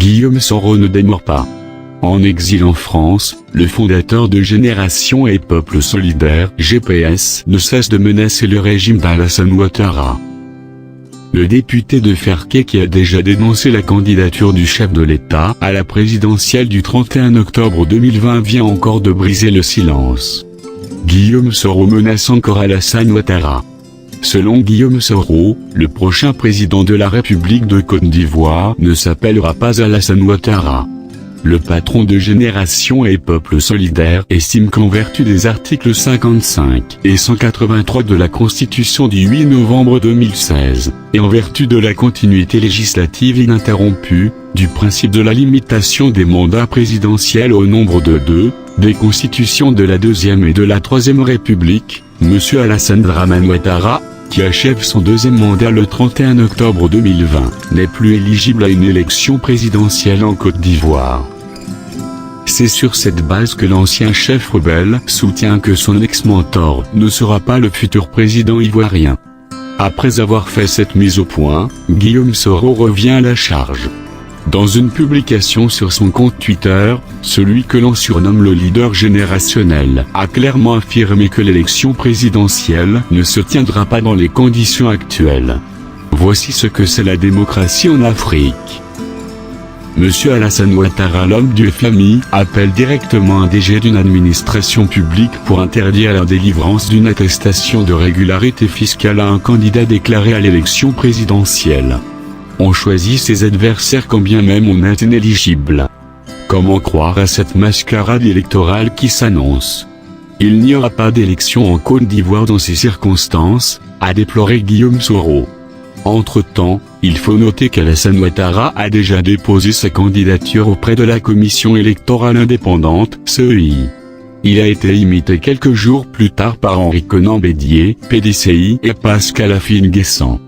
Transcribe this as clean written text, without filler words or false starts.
Guillaume Soro ne démord pas. En exil en France, le fondateur de Génération et Peuple Solidaire (GPS) ne cesse de menacer le régime d'Alassane Ouattara. Le député de Ferqué, qui a déjà dénoncé la candidature du chef de l'État à la présidentielle du 31 octobre 2020, vient encore de briser le silence. Guillaume Soro menace encore Alassane Ouattara. Selon Guillaume Soro, le prochain président de la République de Côte d'Ivoire ne s'appellera pas Alassane Ouattara. Le patron de Génération et Peuple Solidaire estime qu'en vertu des articles 55 et 183 de la Constitution du 8 novembre 2016, et en vertu de la continuité législative ininterrompue, du principe de la limitation des mandats présidentiels au nombre de 2, des constitutions de la Deuxième et de la Troisième République, M. Alassane Dramane Ouattara, qui achève son deuxième mandat le 31 octobre 2020, n'est plus éligible à une élection présidentielle en Côte d'Ivoire. C'est sur cette base que l'ancien chef rebelle soutient que son ex-mentor ne sera pas le futur président ivoirien. Après avoir fait cette mise au point, Guillaume Soro revient à la charge. Dans une publication sur son compte Twitter, celui que l'on surnomme le leader générationnel a clairement affirmé que l'élection présidentielle ne se tiendra pas dans les conditions actuelles. Voici ce que c'est la démocratie en Afrique. Monsieur Alassane Ouattara, l'homme du FMI, appelle directement un DG d'une administration publique pour interdire la délivrance d'une attestation de régularité fiscale à un candidat déclaré à l'élection présidentielle. On choisit ses adversaires quand bien même on est inéligible. Comment croire à cette mascarade électorale qui s'annonce? Il n'y aura pas d'élection en Côte d'Ivoire dans ces circonstances, a déploré Guillaume Soro. Entre-temps, il faut noter qu'Alassane Ouattara a déjà déposé sa candidature auprès de la Commission électorale indépendante, CEI. Il a été imité quelques jours plus tard par Henri Konan Bédié, PDCI, et Pascal Affi N'Guessan.